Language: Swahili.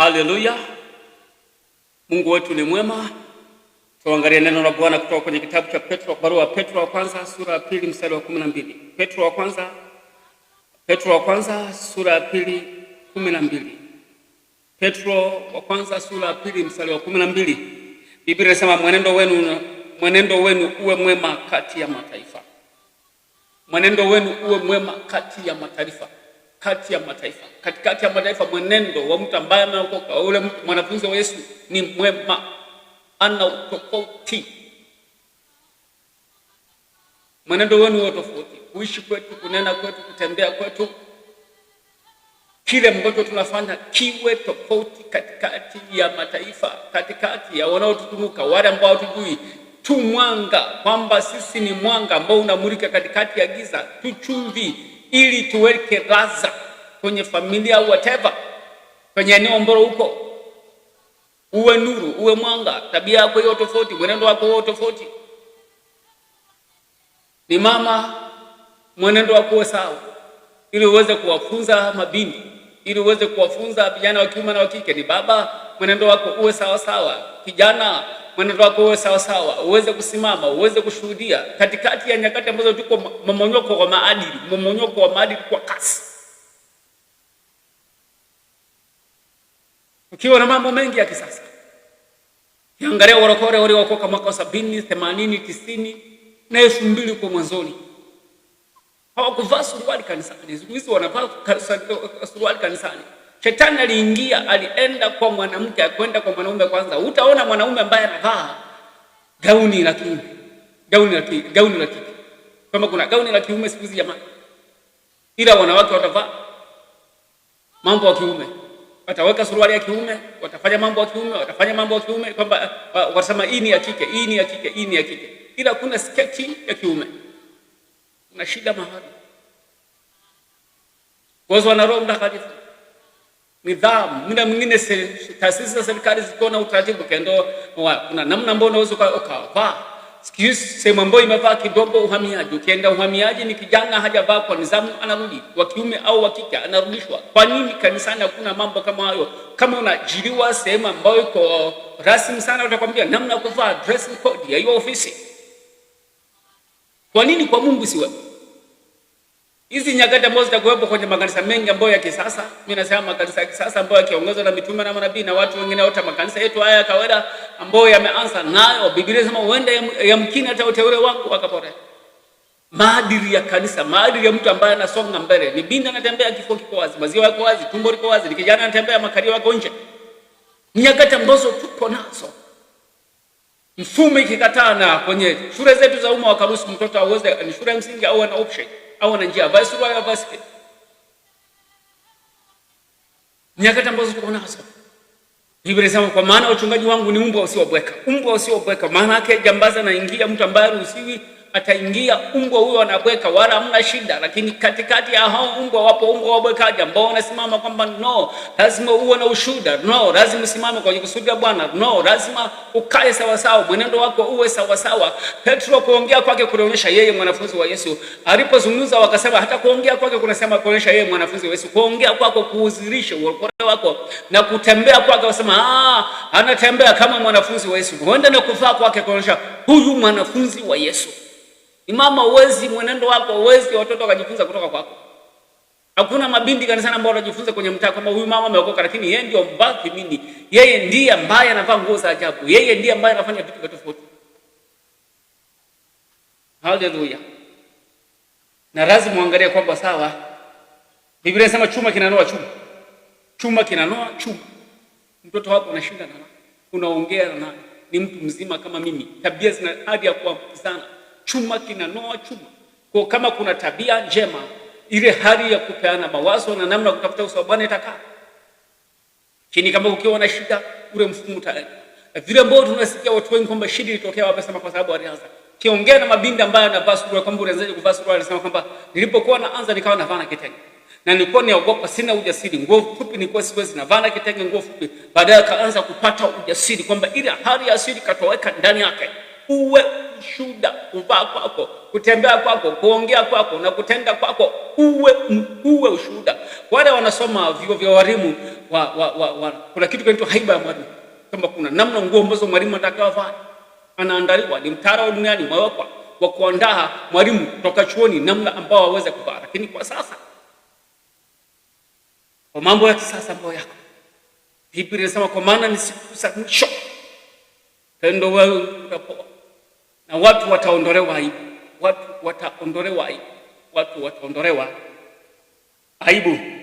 Haleluya. Mungu wetu ni mwema. Tuangalie neno la Bwana kutoka kwenye kitabu cha barua Petro wa kwanza sura ya 2 mstari wa 12. Petro wa kwanza sura ya 2 12. Petro wa kwanza sura ya 2 mstari wa 12. Biblia inasema mwenendo wenu uwe mwema kati ya mataifa. Mwenendo wenu uwe mwema kati ya mataifa. Katikati ya mataifa, mwenendo wa mtu ambaye anaokoka, ule mwanafunzi wa Yesu ni mwema, ana utofauti. Mwenendo wenu uwe tofauti, kuishi kwetu, kunena kwetu, kutembea kwetu, kile ambacho tunafanya kiwe tofauti katikati ya mataifa, katikati ya wanaotuzunguka, wale ambao hatujui. Tu mwanga, kwamba sisi ni mwanga ambao unamulika katikati ya giza, tu chumvi ili tuweke ladha kwenye familia au whatever, kwenye eneo ambalo uko. Uwe nuru, uwe mwanga, tabia yako hiyo tofauti, mwenendo wako huo tofauti. Ni mama, mwenendo wako uwe sawa, ili uweze kuwafunza mabinti, ili uweze kuwafunza vijana wa kiume na wa kike. Ni baba, mwenendo wako uwe sawa sawa. Kijana, mwenendo wako uwe sawa sawa, uweze kusimama, uweze kushuhudia katikati ya nyakati ambazo tuko mmomonyoko wa maadili kwa kasi. Ukiwa na mambo mengi ya kisasa. Kiangalia warokore waliokoka mwaka 70, 80, 90 na 2000 kwa mwanzoni. Hawakuvaa suruali kanisani. Siku hizi wanavaa suruali kanisani. Shetani alienda kwa mwanamke, akwenda kwa mwanaume kwanza. Utaona mwanaume ambaye anavaa gauni la kiume. Gauni la kike. Kama kuna gauni la kiume siku hizi jamani. Ila wanawake watavaa mambo ya kiume. Wataweka suruali ya kiume, watafanya mambo ya kiume, kwamba watasema hii ni ya kike. Ila kuna sketi ya kiume. Kuna shida mahali. Kwa na Roho Mtakatifu. Nidhamu, muda mwingine taasisi za serikali zikiona utaratibu kendo, kuna namna ambayo unaweza ukavaa. Sehemu ambayo imevaa kidogo uhamiaji. Ukienda uhamiaji ni kijana hajavaa kwa nidhamu, anarudi. Wa kiume au wa kike anarudishwa. Kwa nini kanisani hakuna mambo kama hayo? Kama unajiriwa sehemu ambayo iko rasmi sana, utakwambia namna ya kuvaa, dressing code ya hiyo ofisi. Kwa nini kwa Mungu siwe? Hizi nyakati ambazo zitakuwepo kwenye makanisa mengi ambayo ya kisasa, mimi nasema makanisa ya kisasa ambayo yakiongozwa na mitume na manabii na watu wengine wote, makanisa yetu haya ya kawaida ambayo yameanza nayo, Biblia inasema huenda yamkini hata uteule wangu wakapotea. Maadili ya kanisa, maadili ya mtu ambaye anasonga mbele. Ni binti anatembea kifua kiko wazi, maziwa yako wazi, tumbo liko wazi, ni kijana anatembea makalio yako nje. Ni nyakati ambazo tuko nazo. Mfumo ikikataa, na kwenye shule zetu za umma wakaruhusu mtoto aweze, ni shule ya msingi au ana option au ana njia, basi suruali au basi. Nyakati ambazo tuko nazo. Biblia inasema kwa maana wachungaji wangu ni mbwa usiobweka. Maana yake jambaza anaingia, mtu ambaye ruhusiwi ataingia, mbwa huyo anabweka, wala hamna shida. Lakini katikati ya hao mbwa wapo mbwa wabwekaji ambao wanasimama kwamba no, lazima uwe na ushuhuda, no, lazima usimame kwenye kusudi la Bwana, no, lazima ukae sawa sawa, mwenendo wako uwe sawa sawa. Petro kuongea kwake kuonyesha yeye mwanafunzi wa Yesu. Alipozungumza wakasema hata kuongea kwake kunasema kuonyesha yeye mwanafunzi wa Yesu. Kuongea kwako kuudhirisha uokolewa wako, na kutembea kwake wasema anatembea kama mwanafunzi wa Yesu. Huenda na kuvaa kwake kuonyesha huyu mwanafunzi wa Yesu. Mama, uwezi mwenendo wako, uwezi watoto wakajifunza kutoka kwako. Hakuna mabinti kanisani ambao wanajifunza kwenye mtaa kama huyu mama ameokoka, lakini yeye ndio mbaki mimi. Yeye ndiye ambaye anavaa nguo za ajabu. Yeye ndiye ambaye anafanya vitu tofauti. Haleluya. Na lazima muangalie kwamba sawa. Biblia inasema chuma kinanoa chuma. Chuma kinanoa chuma. Mtoto wako unashinda na nani? Unaongea na nani? Ni mtu mzima kama mimi. Tabia zina hadi ya kuambukizana. Chuma kinanoa chuma. Kwa kama kuna tabia njema, ile hali ya kupeana mawazo na namna kutafuta uso wa Bwana itakaa. Kini kama ukiwa na shida, ule mfumo utaenda. Vile ambao tunasikia watu wengi kwamba shida ilitokea wapi, sema kwa sababu alianza. Kiongea na mabinda ambaye anavaa suruali, kwamba unaanzaje kuvaa suruali, anasema kwamba nilipokuwa naanza nikawa navaa na kitenge. Na nilikuwa niogopa, sina ujasiri, nguo fupi nilikuwa siwezi, navaa na kitenge nguo fupi. Baadaye akaanza kupata ujasiri kwamba ile hali ya asili katoweka ndani yake. uwe ushuhuda. Kuvaa kwako, kutembea kwako, kuongea kwako na kutenda kwako uwe ushuhuda. Wale wanasoma vyuo vya walimu kuna kitu kinaitwa haiba ya mwalimu, kama kuna namna nguo ambazo mwalimu atakayovaa anaandaliwa, ni mtaala duniani umewekwa wa kuandaa mwalimu kutoka chuoni namna ambao aweze kuvaa. Lakini kwa sasa, kwa mambo ya kisasa ambayo yako, Biblia inasema kwa maana ni siku za mwisho, tendo wewe utapoa na watu wataondolewa aibu, watu wataondolewa aibu.